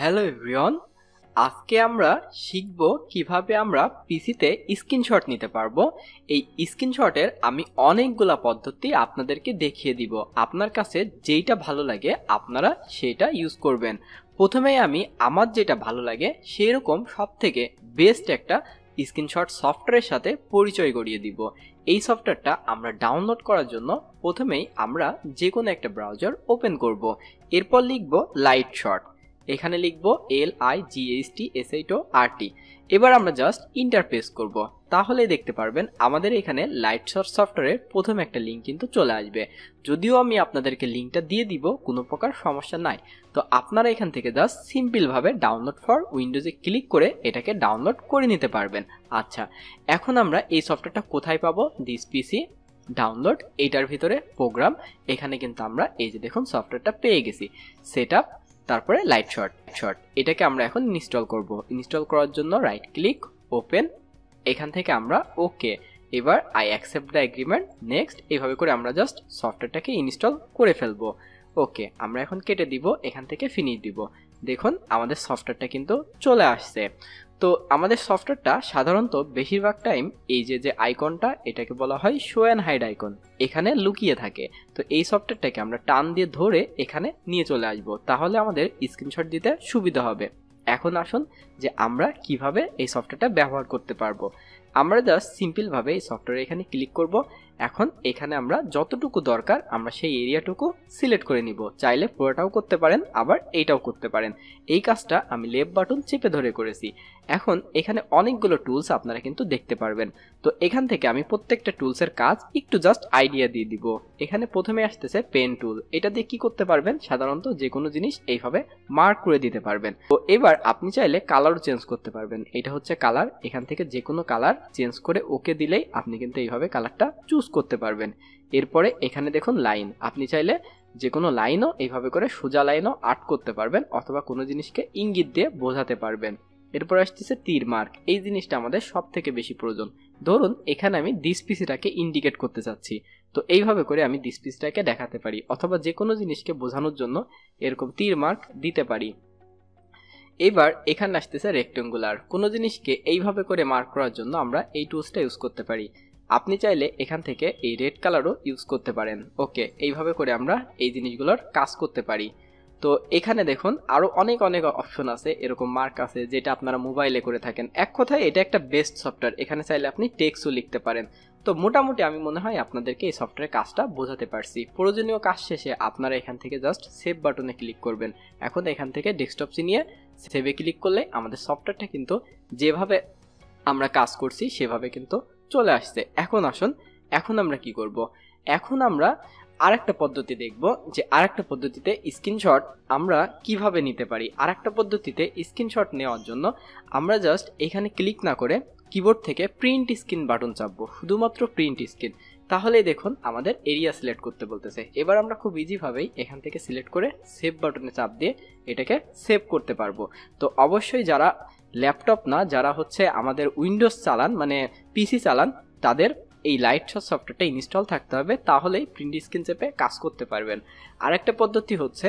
Hello everyone, আজকে আমরা শিখব কিভাবে আমরা পিসিতে স্ক্রিনশট নিতে পারবো। এই স্ক্রিনশটের আমি অনেকগুলা পদ্ধতি আপনাদেরকে দেখিয়ে দিব। আপনার কাছে যেইটা ভালো লাগে আপনারা সেটা ইউজ করবেন। প্রথমে আমি আমার যেটা ভালো লাগে সেরকম সবথেকে বেস্ট একটা স্ক্রিনশট সফটওয়্যারের সাথে পরিচয় করিয়ে দিব। এই সফটওয়্যারটা আমরা ডাউনলোড করার জন্য প্রথমেই আমরা যে কোনো একটা ব্রাউজার ওপেন করব। এরপর লিখব লাইটশট, এখানে লিখব LIGHTSHORT। এবার আমরা জাস্ট ইন্টার প্রেস করব, তাহলে দেখতে পারবেন আমাদের এখানে লাইটশট সফটওয়্যারের প্রথম একটা লিঙ্ক কিন্তু চলে আসবে। যদিও আমি আপনাদেরকে লিঙ্কটা দিয়ে দিব, কোনো প্রকার সমস্যা নাই। তো আপনারা এখান থেকে জাস্ট সিম্পলভাবে ডাউনলোড ফর উইন্ডোজে ক্লিক করে এটাকে ডাউনলোড করে নিতে পারবেন। আচ্ছা, এখন আমরা এই সফটওয়্যারটা কোথায় পাবো? দিস পিসি ডাউনলোড, এইটার ভিতরে প্রোগ্রাম, এখানে কিন্তু আমরা এই যে দেখুন সফটওয়্যারটা পেয়ে গেছি। সেটআপ, তারপরে লাইটশট, এটাকে আমরা এখন ইনস্টল করব। ইনস্টল করার জন্য রাইট ক্লিক, ওপেন, এখান থেকে আমরা ওকে, এবার I accept the agreement, next, এইভাবে করে আমরা জাস্ট সফটওয়্যারটাকে ইনস্টল করে ফেলবো। ওকে, আমরা এখন কেটে দিব, এখান থেকে ফিনিশ দিব। দেখুন আমাদের সফটওয়্যারটা কিন্তু চলে আসছে। তো আমাদের সফটওয়্যারটা সাধারণত বেশিরভাগ টাইম এই যে আইকনটা, এটাকে বলা হয় শো অ্যান্ড হাইড আইকন, এখানে লুকিয়ে থাকে। তো এই সফটওয়্যারটাকে আমরা টান দিয়ে ধরে এখানে নিয়ে চলে আসবো, তাহলে আমাদের স্ক্রিনশট দিতে সুবিধা হবে। এখন আসুন যে আমরা কিভাবে এই সফটওয়্যারটা ব্যবহার করতে পারবো। আমরা জাস্ট সিম্পলভাবে এই সফটওয়্যারে এখানে ক্লিক করব। এখন এখানে আমরা যতটুকু দরকার আমরা সেই এরিয়াটুকু সিলেক্ট করে নিব। চাইলে পুরোটাও করতে পারেন, আবার এইটাও করতে পারেন। এই কাজটা আমি লেফট বাটন চেপে ধরে করেছি। এখন এখানে অনেকগুলো টুলস আপনারা কিন্তু দেখতে পারবেন। তো এখান থেকে আমি প্রত্যেকটা টুলসের কাজ একটু জাস্ট আইডিয়া দিয়ে দিব। এখানে প্রথমে আসতেছে পেন টুল, এটা দিয়ে কি করতে পারবেন? সাধারণত যে কোনো জিনিস এইভাবে মার্ক করে দিতে পারবেন। তো এবার আপনি চাইলে কালারও চেঞ্জ করতে পারবেন। এটা হচ্ছে কালার, এখান থেকে যে কোনো কালার চেঞ্জ করে ওকে দিলেই আপনি কিন্তু এইভাবে কালারটা চুজ করতে পারবেন। এরপরে এখানে দেখুন লাইন, আপনি চাইলে যে কোনো লাইনও এইভাবে করে সোজা লাইনও আর্ট করতে পারবেন, অথবা কোনো জিনিসকে ইঙ্গিত দিয়ে বোঝাতে পারবেন। এরপর আসতেছে তীর মার্ক, এই জিনিসটা আমাদের সব থেকে বেশি প্রয়োজন। ধরুন এখানে আমি দিস পিসিটাকে ইন্ডিকেট করতে চাচ্ছি, তো এইভাবে করে আমি দিস পিসিটাকে দেখাতে পারি, অথবা যে কোনো জিনিসকে বোঝানোর জন্য এরকম তীর মার্ক দিতে পারি। এবার এখানে আসতেছে রেক্টেঙ্গুলার, কোনো জিনিসকে এইভাবে করে মার্ক করার জন্য আমরা এই টুলসটা ইউজ করতে পারি। আপনি চাইলে এখান থেকে এই রেড কালারও ইউজ করতে পারেন। ওকে, এইভাবে করে আমরা এই জিনিসগুলোর কাজ করতে পারি। তো এখানে দেখুন আরও অনেক অপশন আছে, এরকম মার্ক আছে যেটা আপনারা মোবাইলে করে থাকেন। এক কথায় এটা একটা বেস্ট সফটওয়্যার, এখানে চাইলে আপনি টেক্সটও লিখতে পারেন। তো মোটামুটি আমি মনে হয় আপনাদেরকে এই সফটওয়্যারের কাজটা বোঝাতে পারছি। প্রয়োজনীয় কাজ শেষে আপনারা এখান থেকে জাস্ট সেভ বাটনে ক্লিক করবেন। এখন এখান থেকে ডেস্কটপ চিনিয়ে সেভে ক্লিক করলে আমাদের সফটওয়্যারটা কিন্তু যেভাবে আমরা কাজ করছি সেভাবে কিন্তু চলে আসছে। এখন আসুন, এখন আমরা কি করব? এখন আমরা আরেকটা পদ্ধতি দেখব, যে আরেকটা পদ্ধতিতে স্ক্রিনশট আমরা কিভাবে নিতে পারি। আরেকটা পদ্ধতিতে স্ক্রিনশট নেওয়ার জন্য আমরা জাস্ট এখানে ক্লিক না করে কিবোর্ড থেকে প্রিন্ট স্ক্রিন বাটন চাপবো, শুধুমাত্র প্রিন্ট স্ক্রিন। তাহলেই দেখুন আমাদের এরিয়া সিলেক্ট করতে বলতেছে। এবার আমরা খুব ইজিভাবেই এখান থেকে সিলেক্ট করে সেভ বাটনে চাপ দিয়ে এটাকে সেভ করতে পারবো। তো অবশ্যই যারা ল্যাপটপ না, যারা হচ্ছে আমাদের উইন্ডোজ চালান, মানে পিসি চালান, তাদের এই লাইটশট সফটওয়্যারটা ইনস্টল থাকতে হবে, তাহলেই প্রিন্ট স্ক্রিন চেপে কাজ করতে পারবেন। আরেকটা পদ্ধতি হচ্ছে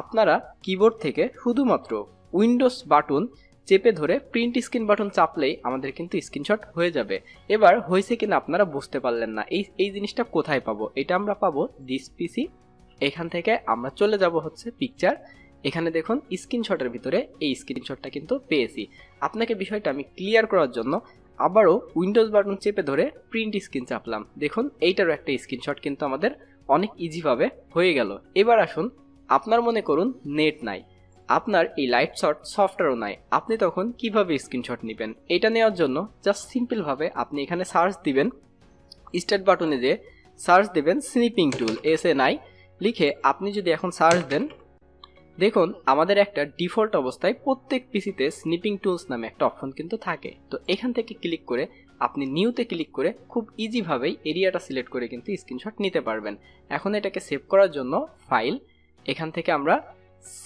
আপনারা কিবোর্ড থেকে শুধুমাত্র উইন্ডোজ বাটন চেপে ধরে প্রিন্ট স্ক্রিন বাটন চাপলেই আমাদের কিন্তু স্ক্রিনশট হয়ে যাবে। এবার হয়েছে কিনা আপনারা বুঝতে পারলেন না, এই জিনিসটা কোথায় পাবো? এটা আমরা পাবো দিস পিসি, এখান থেকে আমরা চলে যাব হচ্ছে পিকচার। এখানে দেখুন স্ক্রিনশটের ভিতরে এই স্ক্রিনশটটা কিন্তু পেয়েছি। আপনাকে বিষয়টা আমি ক্লিয়ার করার জন্য আবারও উইন্ডোজ বাটন চেপে ধরে প্রিন্ট স্ক্রিন চাপলাম। দেখুন এইটারও একটা স্ক্রিনশট কিন্তু আমাদের অনেক ইজিভাবে হয়ে গেল। এবার আসুন, আপনার মনে করুন নেট নাই, আপনার এই লাইটশট সফটওয়্যারও নাই, আপনি তখন কিভাবে স্ক্রিনশট নেবেন? এটা নেওয়ার জন্য জাস্ট সিম্পলভাবে আপনি এখানে সার্চ দিবেন, স্টার্ট বাটনে যে সার্চ দেবেন স্নিপিং টুল SNI লিখে আপনি যদি এখন সার্চ দেন, দেখুন আমাদের একটা ডিফল্ট অবস্থায় প্রত্যেক পিসিতে স্নিপিং টুলস নামে একটা অপশন কিন্তু থাকে। তো এখান থেকে ক্লিক করে আপনি নিউতে ক্লিক করে খুব ইজিভাবেই এরিয়াটা সিলেক্ট করে কিন্তু স্ক্রিনশট নিতে পারবেন। এখন এটাকে সেভ করার জন্য ফাইল, এখান থেকে আমরা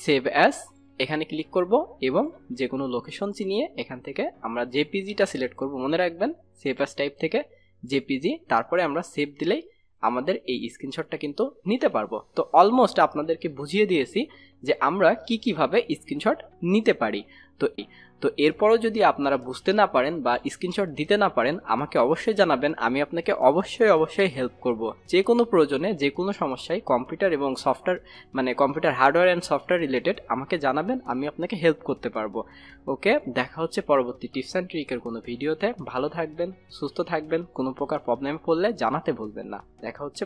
সেভ অ্যাজ এখানে ক্লিক করব এবং যে কোনো লোকেশন চিনিয়ে এখান থেকে আমরা জেপিজিটা সিলেক্ট করব। মনে রাখবেন সেভ অ্যাজ টাইপ থেকে জেপিজি, তারপরে আমরা সেভ দিলেই আমাদের এই স্ক্রিনশটটা কিন্তু নিতে পারবো। তো অলমোস্ট আপনাদেরকে বুঝিয়ে দিয়েছি যে আমরা কিভাবে স্ক্রিনশট নিতে পারি। তো এরপরও যদি আপনারা বুঝতে না পারেন বা স্ক্রিনশট দিতে না পারেন, আমাকে অবশ্যই জানাবেন, আমি আপনাকে অবশ্যই হেল্প করব। যে কোনো প্রয়োজনে, যে কোনো সমস্যায় কম্পিউটার এবং সফটওয়্যার মানে computer hardware and software related আমাকে জানাবেন, আমি আপনাকে হেল্প করতে পারবো। ওকে, দেখা হচ্ছে পরবর্তী টিপস অ্যান্ড ট্রিকের কোনো ভিডিওতে। ভালো থাকবেন, সুস্থ থাকবেন, কোনো প্রকার প্রবলেমে পড়লে জানাতে ভুলবেন না। দেখা হচ্ছে